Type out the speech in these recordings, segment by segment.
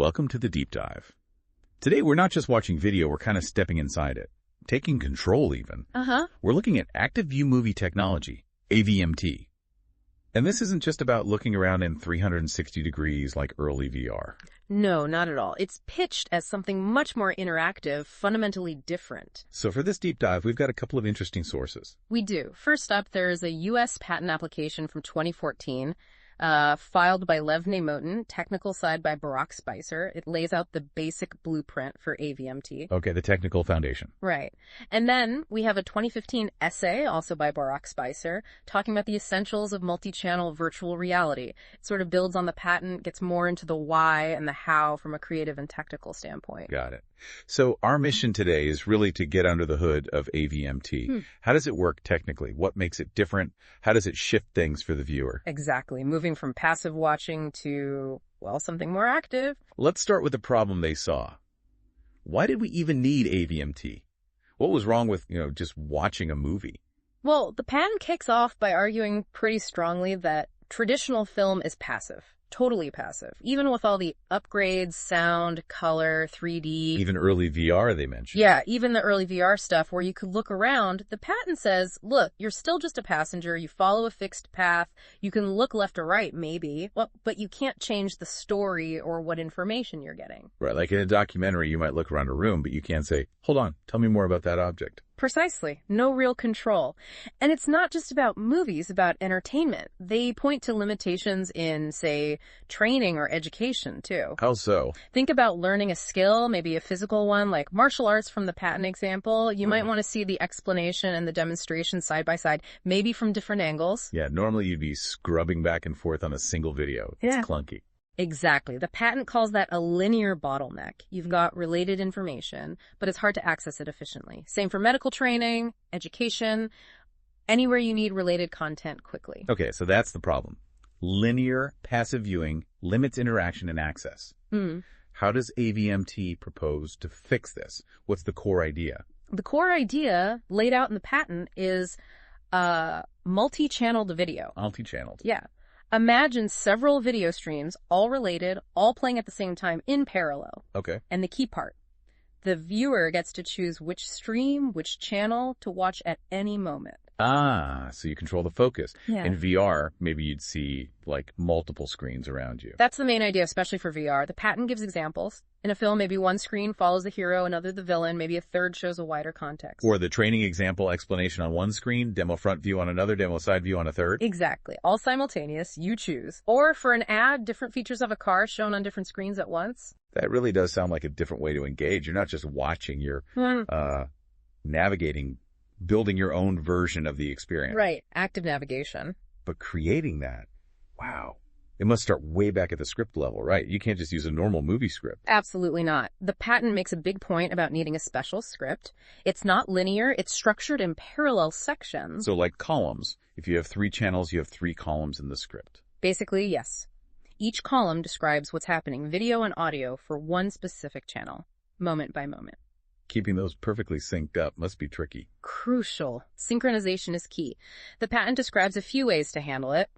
Welcome to the Deep Dive. Today, we're not just watching video, we're kind of stepping inside it. Taking control, even. We're looking at active view movie technology, AVMT. And this isn't just about looking around in 360 degrees like early VR. No, not at all. It's pitched as something much more interactive, fundamentally different. So for this deep dive, we've got a couple of interesting sources. We do. First up, there's a U.S. patent application from 2014, filed by Lev Nemotin, technical side by Barak. It lays out the basic blueprint for AVMT. Okay, the technical foundation. Right. And then we have a 2015 essay, also by Barak, talking about the essentials of multi-channel virtual reality. It sort of builds on the patent, gets more into the why and the how from a creative and technical standpoint. Got it. So our mission today is really to get under the hood of AVMT. How does it work technically? What makes it different? How does it shift things for the viewer? Exactly. Moving from passive watching to, well, something more active. Let's start with the problem they saw. Why did we even need AVMT? What was wrong with, just watching a movie? Well, the patent kicks off by arguing pretty strongly that traditional film is passive. Totally passive. Even with all the upgrades, sound, color, 3D. Even early VR, they mentioned. Yeah, even the early VR stuff where you could look around. The patent says, look, you're still just a passenger. You follow a fixed path. You can look left or right, maybe. Well, but you can't change the story or what information you're getting. Right, like in a documentary, you might look around a room, but you can't say, hold on, tell me more about that object. Precisely. No real control. And it's not just about movies, about entertainment. They point to limitations in, say, training or education, too. How so? Think about learning a skill, maybe a physical one, like martial arts from the patent example. You might want to see the explanation and the demonstration side by side, maybe from different angles. Yeah, normally you'd be scrubbing back and forth on a single video. It's clunky. Exactly. The patent calls that a linear bottleneck. You've got related information, but it's hard to access it efficiently. Same for medical training, education, anywhere you need related content quickly. Okay, so that's the problem. Linear passive viewing limits interaction and access. How does AVMT propose to fix this? What's the core idea? The core idea laid out in the patent is multi-channeled video. Multi-channeled. Yeah. Imagine several video streams, all related, all playing at the same time in parallel. Okay. And the key part, the viewer gets to choose which stream, which channel to watch at any moment. So you control the focus. Yeah. In VR, maybe you'd see, like, multiple screens around you. That's the main idea, especially for VR. The patent gives examples. In a film, maybe one screen follows the hero, another the villain, maybe a third shows a wider context. Or the training example explanation on one screen, demo front view on another, demo side view on a third. Exactly. All simultaneous, you choose. Or for an ad, different features of a car shown on different screens at once. That really does sound like a different way to engage. You're not just watching, you're navigating, building your own version of the experience. Right. Active navigation. But creating that, wow. It must start way back at the script level, right? You can't just use a normal movie script. Absolutely not. The patent makes a big point about needing a special script. It's not linear. It's structured in parallel sections. So like columns. If you have 3 channels, you have 3 columns in the script. Basically, yes. Each column describes what's happening, video and audio, for one specific channel, moment by moment. Keeping those perfectly synced up must be tricky. Crucial. Synchronization is key. The patent describes a few ways to handle it.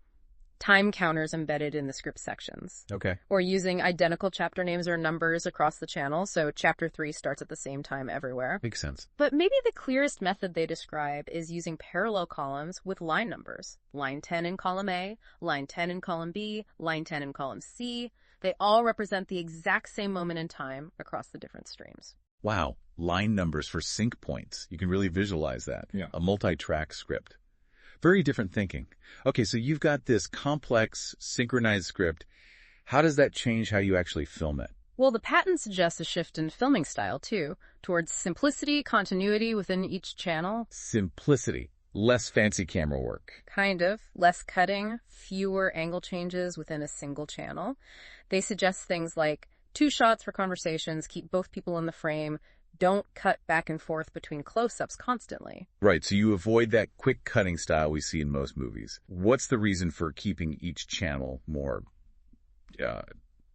Time counters embedded in the script sections. Okay. Or using identical chapter names or numbers across the channel, so chapter 3 starts at the same time everywhere. Makes sense. But maybe the clearest method they describe is using parallel columns with line numbers. Line 10 in column A, line 10 in column B, line 10 in column C. They all represent the exact same moment in time across the different streams. Wow. Line numbers for sync points. You can really visualize that. Yeah. A multi-track script. Very different thinking. Okay, so you've got this complex, synchronized script. How does that change how you actually film it? Well, the patent suggests a shift in filming style, too, towards simplicity, continuity within each channel. Simplicity. Less fancy camera work. Kind of. Less cutting, fewer angle changes within a single channel. They suggest things like 2 shots for conversations, keep both people in the frame, don't cut back and forth between close-ups constantly. Right, so you avoid that quick cutting style we see in most movies. What's the reason for keeping each channel more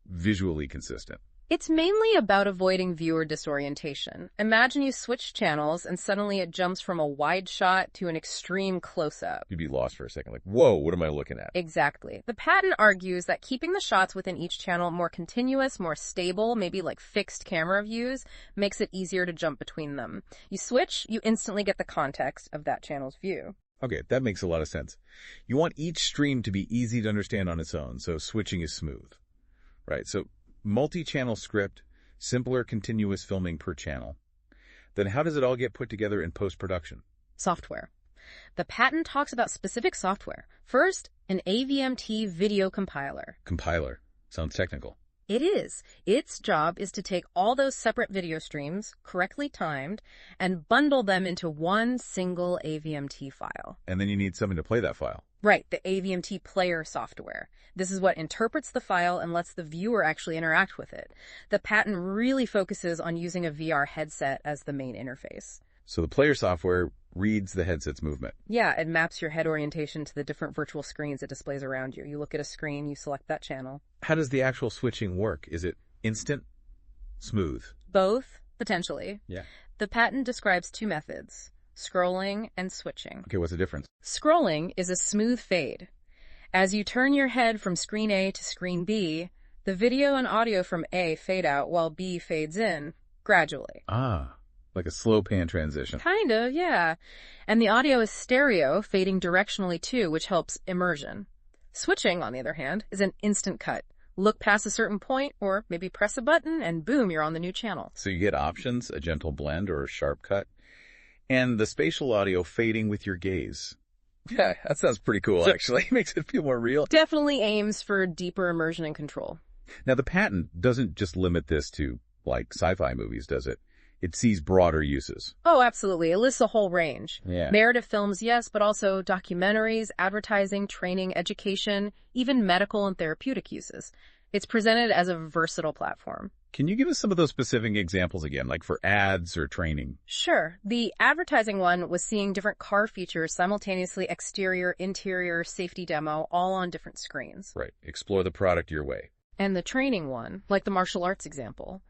visually consistent? It's mainly about avoiding viewer disorientation. Imagine you switch channels and suddenly it jumps from a wide shot to an extreme close-up. You'd be lost for a second, like, whoa, what am I looking at? Exactly. The patent argues that keeping the shots within each channel more continuous, more stable, maybe like fixed camera views, makes it easier to jump between them. You switch, you instantly get the context of that channel's view. Okay, that makes a lot of sense. You want each stream to be easy to understand on its own, so switching is smooth. Right, so multi-channel script, simpler continuous filming per channel. Then how does it all get put together in post-production? Software. The patent talks about specific software. First, an AVMT video compiler. Compiler. Sounds technical. It is. Its job is to take all those separate video streams, correctly timed, and bundle them into one single AVMT file. And then you need something to play that file. Right, the AVMT player software. This is what interprets the file and lets the viewer actually interact with it. The patent really focuses on using a VR headset as the main interface. So the player software reads the headset's movement. Yeah, it maps your head orientation to the different virtual screens it displays around you. You look at a screen, you select that channel. How does the actual switching work? Is it instant? Smooth? Both, potentially. Yeah. The patent describes two methods, scrolling and switching. Okay, what's the difference? Scrolling is a smooth fade. As you turn your head from screen A to screen B, the video and audio from A fade out while B fades in, gradually. Ah. Like a slow pan transition. Kind of, yeah. And the audio is stereo, fading directionally too, which helps immersion. Switching, on the other hand, is an instant cut. Look past a certain point, or maybe press a button, and boom, you're on the new channel. So you get options, a gentle blend or a sharp cut, and the spatial audio fading with your gaze. Yeah, that sounds pretty cool, actually. Makes it feel more real. Definitely aims for deeper immersion and control. Now, the patent doesn't just limit this to, like, sci-fi movies, does it? It sees broader uses. Oh, absolutely. It lists a whole range. Yeah. Narrative films, yes, but also documentaries, advertising, training, education, even medical and therapeutic uses. It's presented as a versatile platform. Can you give us some of those specific examples again, like for ads or training? Sure. The advertising one was seeing different car features simultaneously, exterior, interior, safety demo, all on different screens. Right. Explore the product your way. And the training one, like the martial arts example.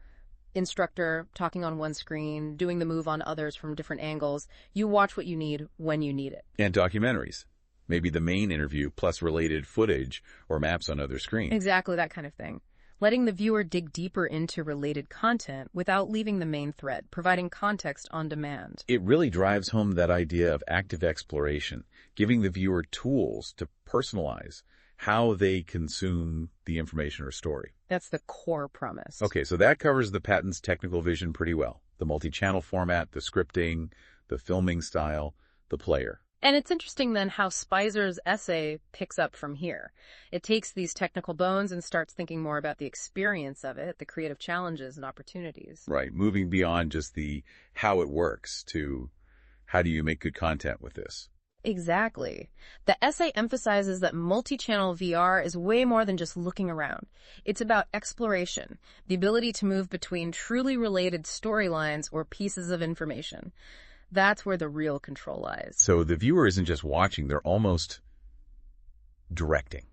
Instructor talking on one screen, doing the move on others from different angles. You watch what you need when you need it. And documentaries. Maybe the main interview plus related footage or maps on other screens. Exactly, that kind of thing. Letting the viewer dig deeper into related content without leaving the main thread, providing context on demand. It really drives home that idea of active exploration, giving the viewer tools to personalize how they consume the information or story. That's the core premise. Okay, so that covers the patent's technical vision pretty well. The multi-channel format, the scripting, the filming style, the player. And it's interesting then how Spizer's essay picks up from here. It takes these technical bones and starts thinking more about the experience of it, the creative challenges and opportunities. Right, moving beyond just the how it works to how do you make good content with this. Exactly. The essay emphasizes that multi-channel VR is way more than just looking around. It's about exploration, the ability to move between truly related storylines or pieces of information. That's where the real control lies. So the viewer isn't just watching, they're almost directing,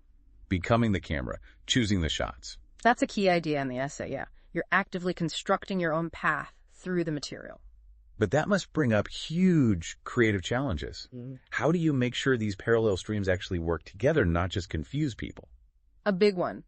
becoming the camera, choosing the shots. That's a key idea in the essay, yeah. You're actively constructing your own path through the material. But that must bring up huge creative challenges. How do you make sure these parallel streams actually work together, not just confuse people? A big one.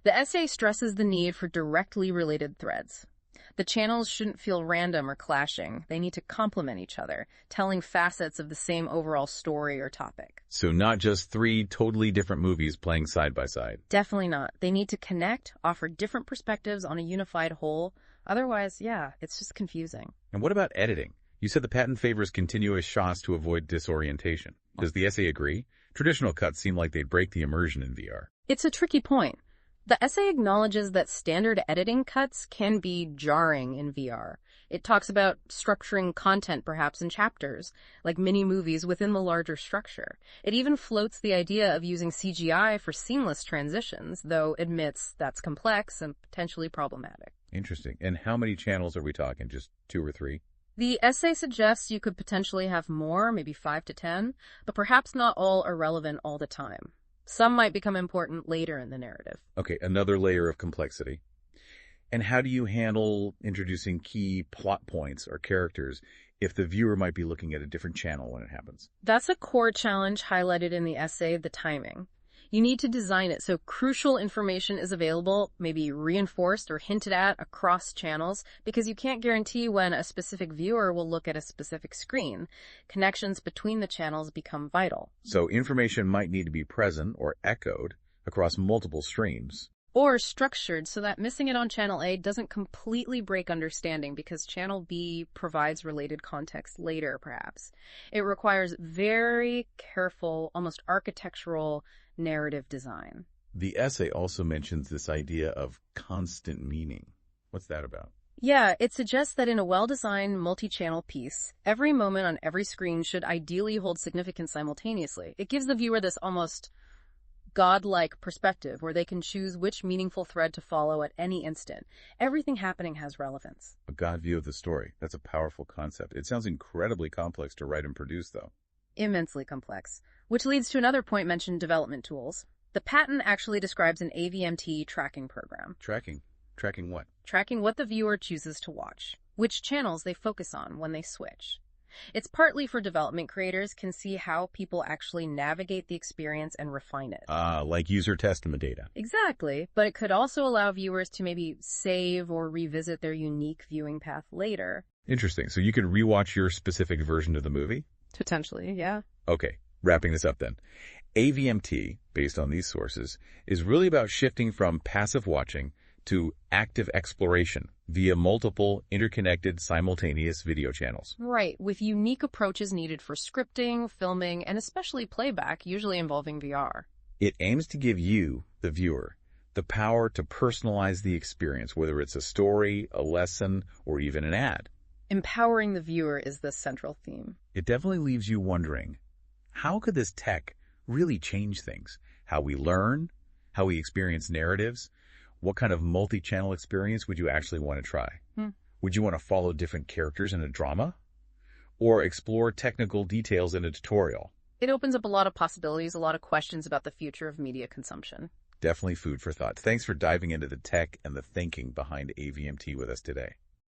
The essay stresses the need for directly related threads. The channels shouldn't feel random or clashing. They need to complement each other, telling facets of the same overall story or topic. So not just three totally different movies playing side by side. Definitely not. They need to connect, offer different perspectives on a unified whole. Otherwise, yeah, it's just confusing. And what about editing? You said the patent favors continuous shots to avoid disorientation. Does the essay agree? Traditional cuts seem like they'd break the immersion in VR. It's a tricky point. The essay acknowledges that standard editing cuts can be jarring in VR. It talks about structuring content perhaps in chapters, like mini-movies within the larger structure. It even floats the idea of using CGI for seamless transitions, though admits that's complex and potentially problematic. Interesting. And how many channels are we talking? Just 2 or 3? The essay suggests you could potentially have more, maybe 5 to 10, but perhaps not all are relevant all the time. Some might become important later in the narrative. Okay, another layer of complexity. And how do you handle introducing key plot points or characters if the viewer might be looking at a different channel when it happens? That's a core challenge highlighted in the essay, the timing. You need to design it so crucial information is available, maybe reinforced or hinted at across channels, because you can't guarantee when a specific viewer will look at a specific screen. Connections between the channels become vital. So information might need to be present or echoed across multiple streams. Or structured so that missing it on Channel A doesn't completely break understanding because Channel B provides related context later, perhaps. It requires very careful, almost architectural narrative design. The essay also mentions this idea of constant meaning. What's that about? Yeah, it suggests that in a well-designed multi-channel piece, every moment on every screen should ideally hold significance simultaneously. It gives the viewer this almost godlike perspective where they can choose which meaningful thread to follow at any instant. Everything happening has relevance. A God view of the story. That's a powerful concept. It sounds incredibly complex to write and produce, though. Immensely complex. Which leads to another point mentioned, development tools. The patent actually describes an AVMT tracking program. Tracking? Tracking what? Tracking what the viewer chooses to watch, which channels they focus on when they switch. It's partly for development creators can see how people actually navigate the experience and refine it. Like user testament data. Exactly, but it could also allow viewers to maybe save or revisit their unique viewing path later. Interesting. So you can rewatch your specific version of the movie? Potentially, yeah. Okay, wrapping this up then. AVMT, based on these sources, is really about shifting from passive watching to active exploration via multiple interconnected simultaneous video channels. Right, with unique approaches needed for scripting, filming, and especially playback, usually involving VR. It aims to give you, the viewer, the power to personalize the experience, whether it's a story, a lesson, or even an ad. Empowering the viewer is the central theme. It definitely leaves you wondering, how could this tech really change things? How we learn, how we experience narratives? What kind of multi-channel experience would you actually want to try? Would you want to follow different characters in a drama? Or explore technical details in a tutorial? It opens up a lot of possibilities, a lot of questions about the future of media consumption. Definitely food for thought. Thanks for diving into the tech and the thinking behind AVMT with us today.